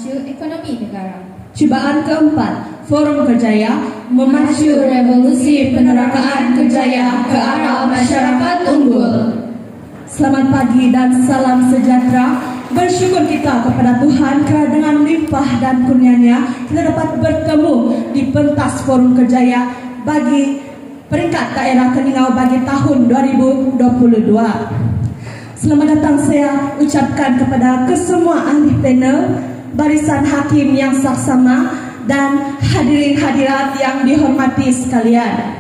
memacu ekonomi negara. Cobaan keempat, Forum Kerjaya memacu revolusi penerangan kerjaya ke arah masyarakat unggul. Selamat pagi dan salam sejahtera. Bersyukur kita kepada Tuhan kerana dengan limpah dan kurnia-Nya kita dapat bertemu di pentas Forum Kerjaya bagi peringkat daerah Keningau bagi tahun 2022. Selamat datang saya ucapkan kepada kesemua ahli panel, barisan hakim yang saksama dan hadirin hadirat yang dihormati sekalian.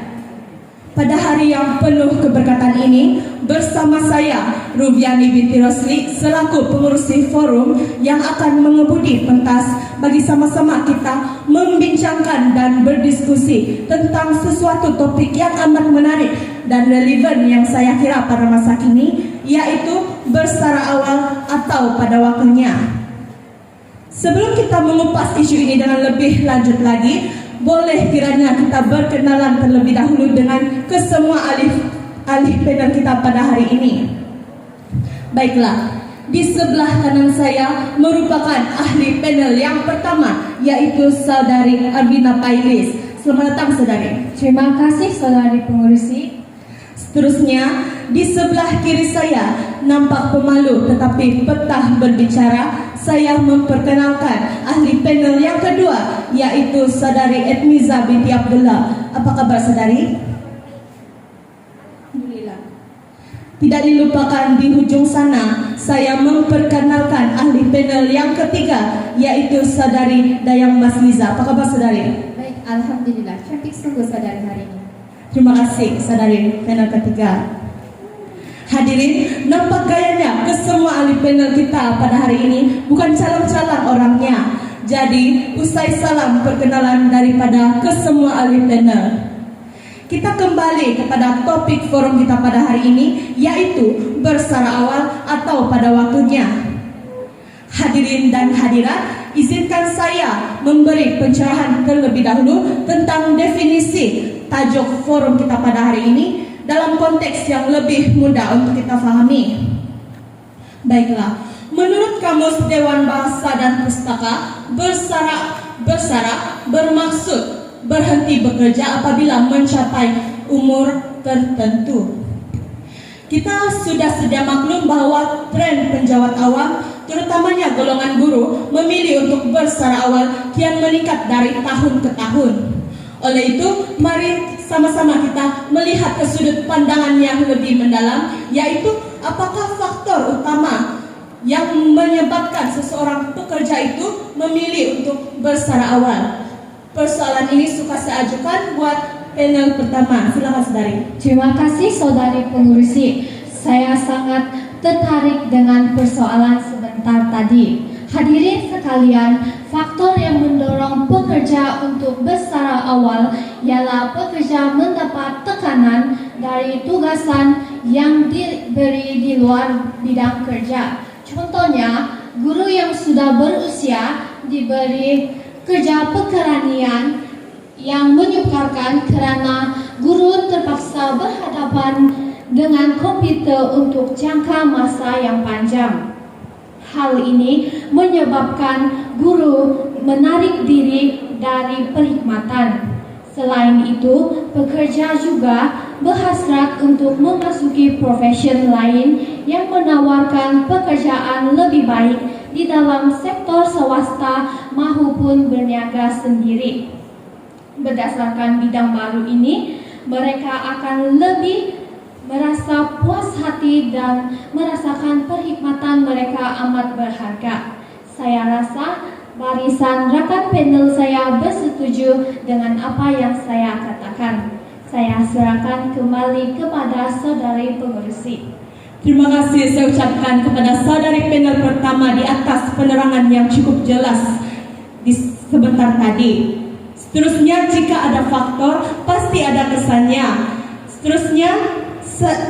Pada hari yang penuh keberkatan ini, bersama saya Rubiani binti Rosli selaku pengurusi forum yang akan mengemudi pentas bagi sama-sama kita membincangkan dan berdiskusi tentang sesuatu topik yang amat menarik dan relevan yang saya kira pada masa kini, yaitu bersara awal atau pada waktunya. Sebelum kita mengupas isu ini dengan lebih lanjut lagi, boleh kiranya kita berkenalan terlebih dahulu dengan kesemua ahli panel kita pada hari ini. Baiklah, di sebelah kanan saya merupakan ahli panel yang pertama, yaitu Saudari Arvina Pailis. Selamat datang saudari. Terima kasih saudari pengurusi. Seterusnya, di sebelah kiri saya nampak pemalu tetapi petah berbicara. Saya memperkenalkan ahli panel yang kedua, yaitu Saudari Edmiza binti Abdullah. Apa kabar saudari? Alhamdulillah. Tidak dilupakan di hujung sana, saya memperkenalkan ahli panel yang ketiga, yaitu Saudari Dayang Masliza. Apa kabar saudari? Baik, alhamdulillah. Cantik sungguh saudari hari ini. Terima kasih saudari panel ketiga. Hadirin, nampak gayanya kesemua ahli panel kita pada hari ini bukan calon-calon orangnya. Jadi, usai salam perkenalan daripada kesemua ahli panel, kita kembali kepada topik forum kita pada hari ini, yaitu bersara awal atau pada waktunya. Hadirin dan hadirat, izinkan saya memberi pencerahan terlebih dahulu tentang definisi tajuk forum kita pada hari ini dalam konteks yang lebih mudah untuk kita fahami. Baiklah, menurut Kamus Dewan Bahasa dan Pustaka, bersara bermaksud berhenti bekerja apabila mencapai umur tertentu. Kita sudah sedia maklum bahwa tren penjawat awam, terutamanya golongan guru, memilih untuk bersara awal kian meningkat dari tahun ke tahun. Oleh itu, mari sama-sama kita melihat ke sudut pandangan yang lebih mendalam, yaitu apakah faktor utama yang menyebabkan seseorang pekerja itu memilih untuk bersara awal. Persoalan ini suka saya ajukan buat panel pertama. Silakan saudari. Terima kasih saudari pengurusi. Saya sangat tertarik dengan persoalan sebentar tadi. Hadirin sekalian, faktor yang mendorong pekerja untuk bersara awal ialah pekerja mendapat tekanan dari tugasan yang diberi di luar bidang kerja. Contohnya, guru yang sudah berusia diberi kerja pekerjaan yang menyukarkan karena guru terpaksa berhadapan dengan komputer untuk jangka masa yang panjang. Hal ini menyebabkan guru menarik diri dari perkhidmatan. Selain itu, pekerja juga berhasrat untuk memasuki profesi lain yang menawarkan pekerjaan lebih baik di dalam sektor swasta maupun berniaga sendiri. Berdasarkan bidang baru ini, mereka akan lebih merasa puas hati dan merasakan perkhidmatan mereka amat berharga. Saya rasa barisan rakan panel saya bersetuju dengan apa yang saya katakan. Saya serahkan kembali kepada saudari pengurusi. Terima kasih saya ucapkan kepada saudari panel pertama di atas penerangan yang cukup jelas di sebentar tadi. Seterusnya, jika ada faktor, pasti ada kesannya. Seterusnya,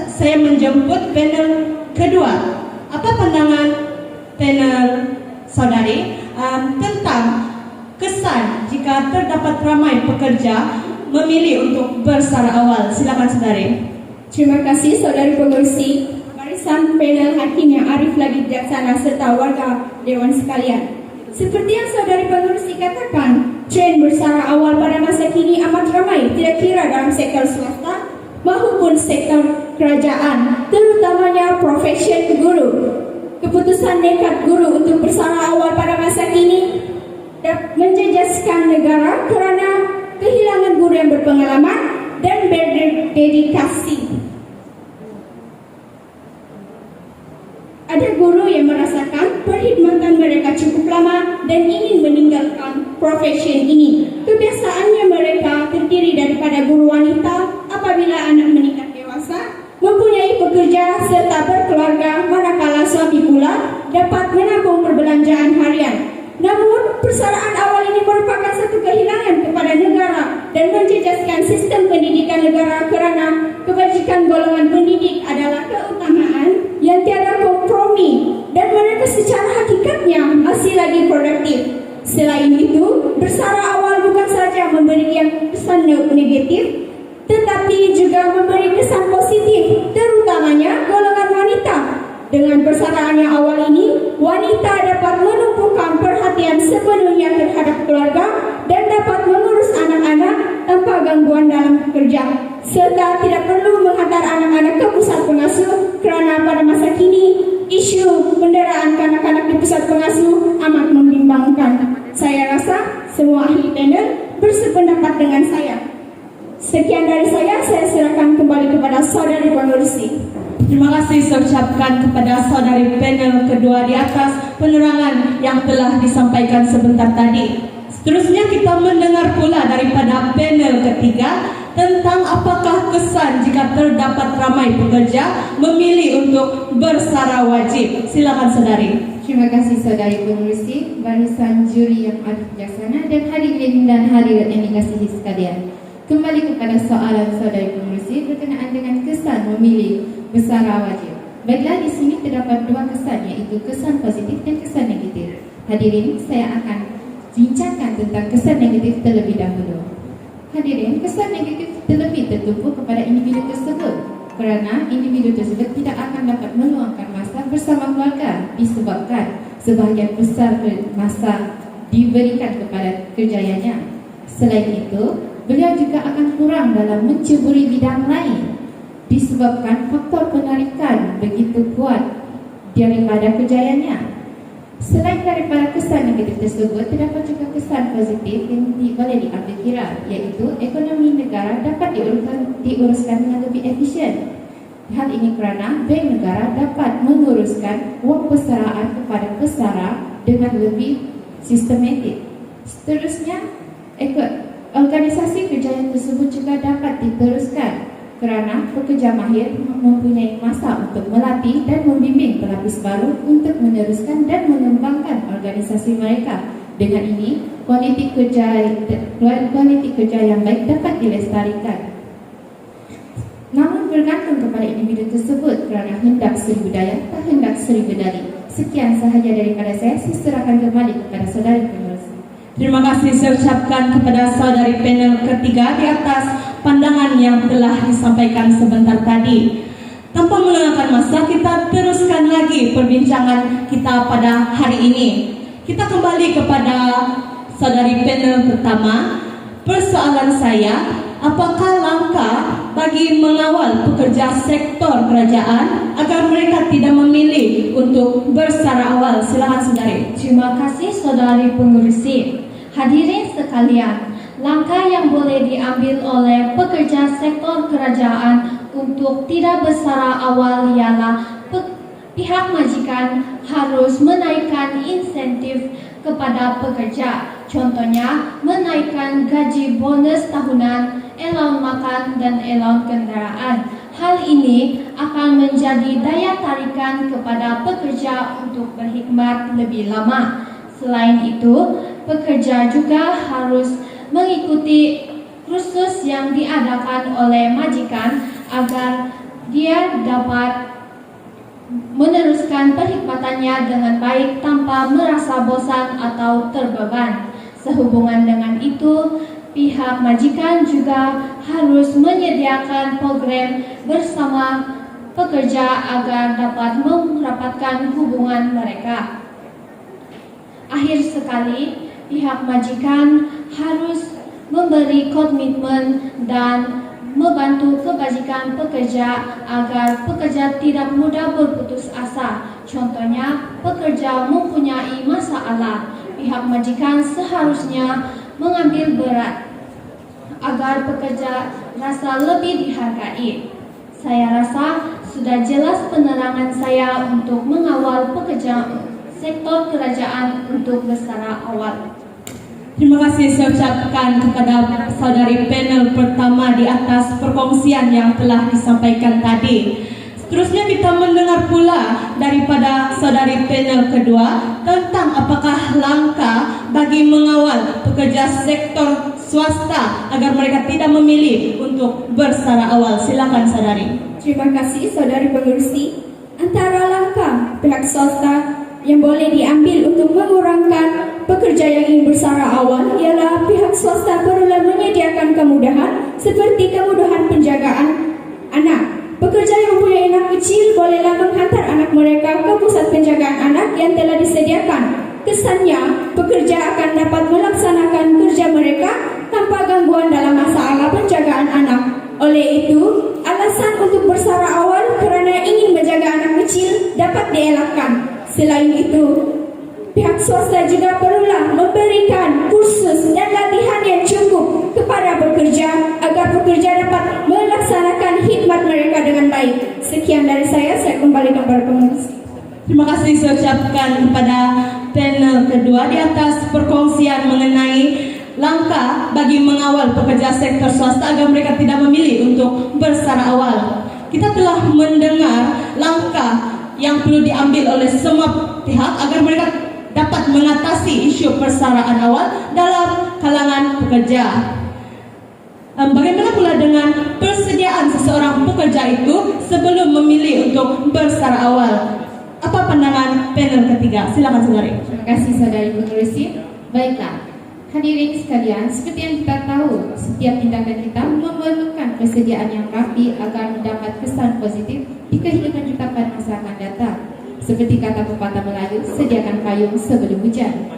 saya menjemput panel kedua. Apa pandangan panel saudari tentang kesan jika terdapat ramai pekerja memilih untuk bersara awal? Silakan saudari. Terima kasih saudari pengurusi, barisan panel hakim yang arif lagi bijaksana serta warga dewan sekalian. Seperti yang saudari pengurusi katakan, tren bersara awal pada masa kini amat ramai, tidak kira dalam sektor swasta maupun sektor kerajaan, terutamanya profesi guru. Keputusan nekat guru untuk bersara awal pada masa kini menjejaskan negara kerana kehilangan guru yang berpengalaman dan berdedikasi. Ada guru yang merasakan perkhidmatan mereka cukup lama dan ingin meninggalkan profesi ini. Kebiasaannya mereka terdiri daripada guru wanita apabila anak meningkat dewasa, mempunyai pekerja serta berkeluarga, manakala suami pula dapat menanggung perbelanjaan harian. Namun, persaraan awal ini merupakan satu kehilangan kepada negara dan menjejaskan sistem pendidikan negara kerana kebajikan golongan pendidik adalah keutamaan yang tiada kompromi dan mereka secara hakikatnya masih lagi produktif. Selain itu, bersara awal bukan saja memberi kesan negatif, tetapi juga memberi kesan positif, terutamanya golongan wanita. Dengan bersaraan yang awal ini, wanita dapat menumpukan perhatian sepenuhnya terhadap keluarga dan dapat mengurus anak-anak tanpa gangguan dalam kerja, serta tidak perlu menghantar anak-anak ke pusat pengasuh kerana pada masa kini isu penderaan kanak-kanak di pusat pengasuh amat membimbangkan. Saya rasa semua ahli panel bersependapat dengan saya. Sekian dari saya serahkan kembali kepada saudari pengurusi. Terima kasih saya ucapkan kepada saudari panel kedua di atas penerangan yang telah disampaikan sebentar tadi. Seterusnya kita mendengar pula daripada panel ketiga tentang apakah kesan jika terdapat ramai pekerja memilih untuk bersara wajib. Silakan saudari. Terima kasih saudari pengurusi, barisan juri yang amat bijaksana dan hadirin dan hadirat yang dikasihi sekalian. Kembali kepada soalan saudari pengurusi berkenaan dengan kesan memilih bersara wajib. Baiklah, di sini terdapat dua kesan, iaitu kesan positif dan kesan negatif. Hadirin, saya akan bincangkan tentang kesan negatif terlebih dahulu. Hadirin, kesan negatif terlebih tertumpu kepada individu tersebut kerana individu tersebut tidak akan dapat meluangkan masa bersama keluarga disebabkan sebahagian besar masa diberikan kepada kerjayanya. Selain itu, beliau juga akan kurang dalam menceburi bidang lain disebabkan faktor penarikan begitu kuat daripada kerjayanya. Selain daripada kesan negatif tersebut, terdapat juga kesan positif yang boleh diambil kira, iaitu ekonomi negara dapat diuruskan dengan lebih efisien. Hal ini kerana bank negara dapat menguruskan wang persaraan kepada pesara dengan lebih sistematik. Seterusnya, organisasi kerjaya tersebut juga dapat diteruskan kerana pekerja mahir mempunyai masa untuk melatih dan membimbing pelapis baru untuk meneruskan dan mengembangkan organisasi mereka. Dengan ini, kualiti kerja yang baik dapat dilestarikan. Namun bergantung kepada individu tersebut kerana hendak seribu daya, tak hendak seribu dalih. Sekian sahaja daripada saya serahkan kembali kepada saudari pengurusi. Terima kasih saya ucapkan kepada saudari panel ketiga di atas pandangan yang telah disampaikan sebentar tadi. Tanpa melengahkan masa, kita teruskan lagi perbincangan kita pada hari ini. Kita kembali kepada saudari panel pertama. Persoalan saya, apakah langkah bagi mengawal pekerja sektor kerajaan agar mereka tidak memilih untuk bersara awal? Silakan saudari. Terima kasih saudari pengurusi. Hadirin sekalian, langkah yang boleh diambil oleh pekerja sektor kerajaan untuk tidak bersara awal ialah pihak majikan harus menaikkan insentif kepada pekerja. Contohnya, menaikkan gaji bonus tahunan, allowance makan dan allowance kendaraan. Hal ini akan menjadi daya tarikan kepada pekerja untuk berkhidmat lebih lama. Selain itu, pekerja juga harus mengikuti kursus yang diadakan oleh majikan agar dia dapat meneruskan perkhidmatannya dengan baik tanpa merasa bosan atau terbeban. Sehubungan dengan itu, pihak majikan juga harus menyediakan program bersama pekerja agar dapat merapatkan hubungan mereka. Akhir sekali, pihak majikan harus memberi komitmen dan membantu kebajikan pekerja agar pekerja tidak mudah berputus asa. Contohnya, pekerja mempunyai masalah, pihak majikan seharusnya mengambil berat agar pekerja rasa lebih dihargai. Saya rasa sudah jelas penerangan saya untuk mengawal pekerja sektor kerajaan untuk bersara awal. Terima kasih saya ucapkan kepada saudari panel pertama di atas perkongsian yang telah disampaikan tadi. Seterusnya kita mendengar pula daripada saudari panel kedua tentang apakah langkah bagi mengawal pekerja sektor swasta agar mereka tidak memilih untuk bersara awal. Silakan saudari. Terima kasih saudari pengerusi. Antara langkah pihak swasta yang boleh diambil untuk mengurangkan pekerja yang ingin bersara awal ialah pihak swasta perlulah menyediakan kemudahan seperti kemudahan penjagaan anak. Pekerja yang mempunyai anak kecil bolehlah menghantar anak mereka ke pusat penjagaan anak yang telah disediakan. Kesannya, pekerja akan dapat melaksanakan kerja mereka tanpa gangguan dalam masalah penjagaan anak. Oleh itu, alasan untuk bersara awal kerana ingin menjaga anak kecil dapat dielakkan. Selain itu, pihak swasta juga perlulah memberikan kursus dan latihan yang cukup kepada pekerja agar pekerja dapat melaksanakan khidmat mereka dengan baik. Sekian dari saya kembalikan kepada pengerusi. Terima kasih saya ucapkan kepada panel kedua di atas perkongsian mengenai langkah bagi mengawal pekerja sektor swasta agar mereka tidak memilih untuk bersara awal. Kita telah mendengar langkah yang perlu diambil oleh semua pihak agar mereka dapat mengatasi isu persaraan awal dalam kalangan pekerja. Bagaimana pula dengan persediaan seseorang pekerja itu sebelum memilih untuk bersara awal? Apa pandangan panel ketiga? Silakan saudari. Terima kasih saudari pengerusi. Baiklah, hadirin sekalian, seperti yang kita tahu, setiap tindakan kita memerlukan persediaan yang rapi agar mendapat kesan positif di kehidupan kita pada masa akan datang. Seperti kata pepatah Melayu, sediakan payung sebelum hujan.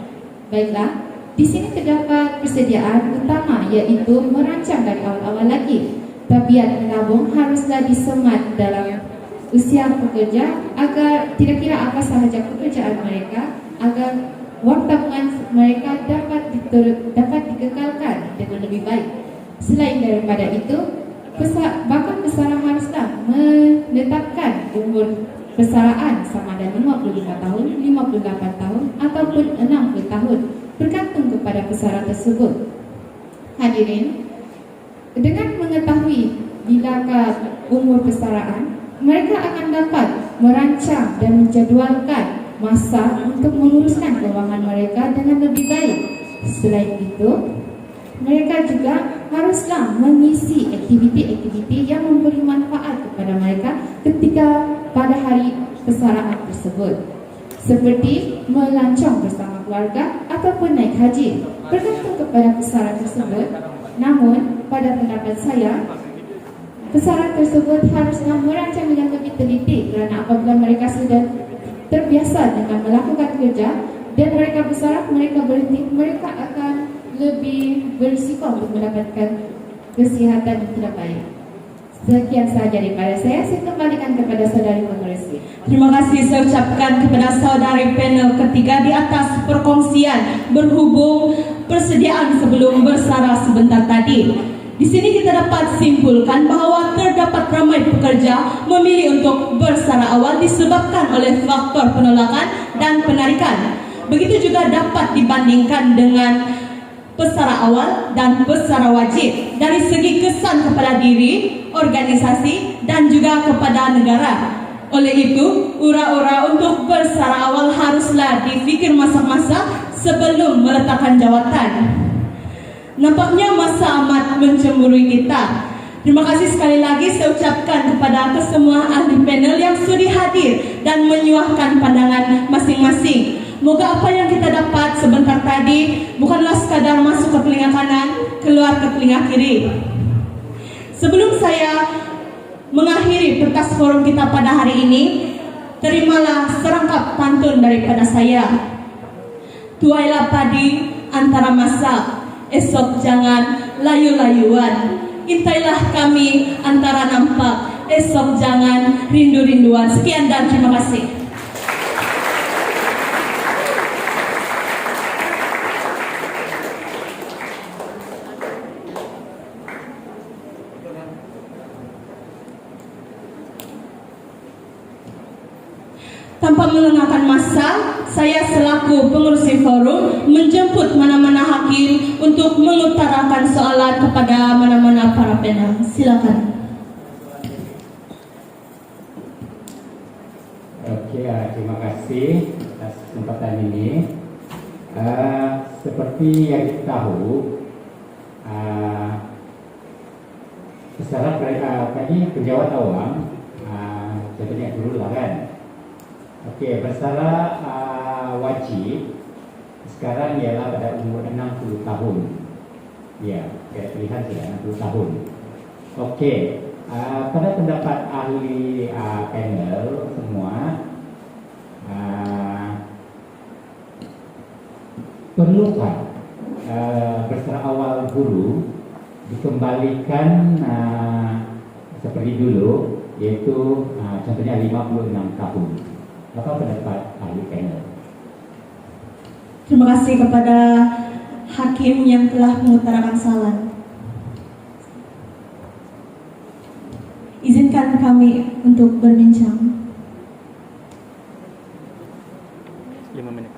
Baiklah, di sini terdapat persediaan utama iaitu merancang dari awal-awal lagi. Tabiat menabung haruslah disemat dalam usia pekerja agar tidak kira apa sahaja pekerjaan mereka, agar wang tabungan mereka dapat dikekalkan dengan lebih baik. Selain daripada itu, bakal pesara haruslah menetapkan umur persaraan sama ada 55 tahun, 58 tahun ataupun 60 tahun, bergantung kepada pesara tersebut. Hadirin, dengan mengetahui bilakah umur persaraan, mereka akan dapat merancang dan menjadualkan masa untuk menguruskan keuangan mereka dengan lebih baik. Selain itu, mereka juga haruslah mengisi aktiviti-aktiviti yang memberi manfaat kepada mereka ketika pada hari persaraan tersebut, seperti melancong bersama keluarga ataupun naik haji, bergantung kepada pesara tersebut. Namun, pada pendapat saya, pesara tersebut haruslah merancang dengan lebih teliti kerana apabila mereka sudah terbiasa dengan melakukan kerja dan mereka bersara, mereka berhenti, mereka akan lebih berisiko untuk mendapatkan kesihatan yang tidak baik. Sekian sahaja daripada saya kembalikan kepada saudari pengerusi. Terima kasih saya ucapkan kepada saudari panel ketiga di atas perkongsian berhubung persediaan sebelum bersara sebentar tadi. Di sini kita dapat simpulkan bahawa terdapat ramai pekerja memilih untuk bersara awal disebabkan oleh faktor penolakan dan penarikan. Begitu juga dapat dibandingkan dengan pesara awal dan pesara wajib dari segi kesan kepada diri, organisasi dan juga kepada negara. Oleh itu, ura-ura untuk bersara awal haruslah difikir masak-masak sebelum meletakkan jawatan. Nampaknya masa amat mencemburui kita. Terima kasih sekali lagi saya ucapkan kepada kesemua ahli panel yang sudi hadir dan menyuahkan pandangan masing-masing. Moga apa yang kita dapat sebentar tadi bukanlah sekadar masuk ke telinga kanan, keluar ke telinga kiri. Sebelum saya mengakhiri pentas forum kita pada hari ini, terimalah serangkap pantun daripada saya. tuailah padi antara masa, esok jangan layu-layuan. Intailah kami antara nampak, esok jangan rindu-rinduan. Sekian dan terima kasih. Tanpa melengahkan masa, saya selaku pengurus forum menjemput mana-mana hakim untuk mengutarakan soalan kepada mana-mana para panel. Silakan. Oke, terima kasih atas kesempatan ini. Seperti yang kita tahu, secara tadi penjawat awam, contohnya dulu lah kan. Oke, bersalah wajib sekarang ialah pada umur 60 tahun. Ya, saya pilihan sudah 60 tahun. Oke, pada pendapat ahli panel semua, perlukah bersalah awal guru dikembalikan seperti dulu, yaitu contohnya 56 tahun. Apa pendapat ahli panel? Terima kasih kepada hakim yang telah mengutarakan saran. Izinkan kami untuk berbincang. 5 menit.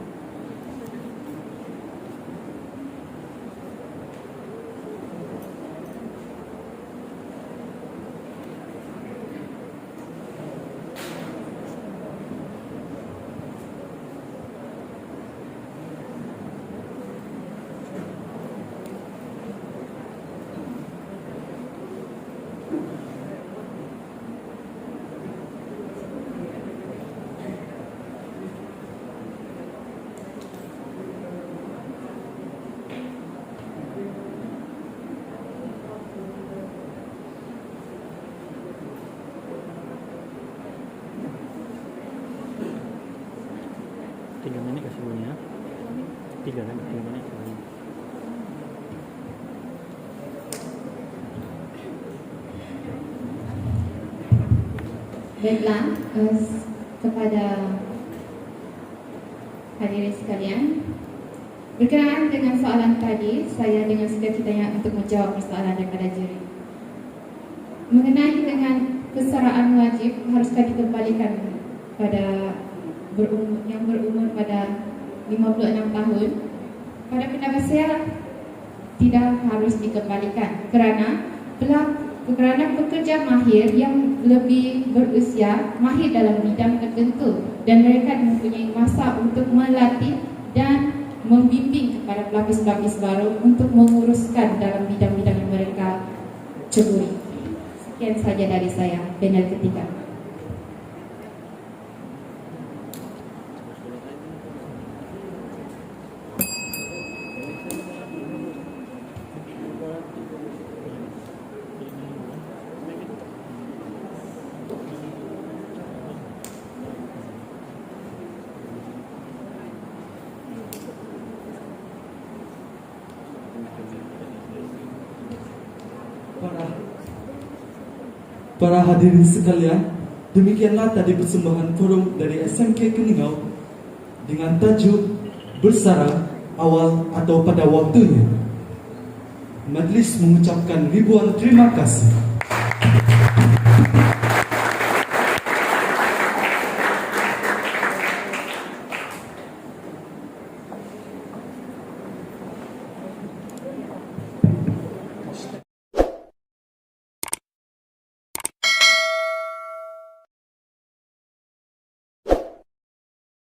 Kesimpulannya 3 kan, 3 menit. Baiklah, kepada hadirin sekalian, berkenaan dengan soalan tadi, saya dengan sukacitanya untuk menjawab persoalan daripada juri. Mengenai dengan kesaraan wajib, haruskah dikembalikan pada yang berumur pada 56 tahun? Pada pendapat saya, tidak harus dikembalikan kerana pekerja mahir yang lebih berusia mahir dalam bidang tertentu dan mereka mempunyai masa untuk melatih dan membimbing kepada pelapis-pelapis baru untuk menguruskan dalam bidang-bidang yang mereka ceburi. Sekian saja dari saya, panel ketiga. Para hadirin sekalian, demikianlah tadi persembahan forum dari SMK Keningau dengan tajuk Bersara Awal atau Pada Waktunya. Majlis mengucapkan ribuan terima kasih.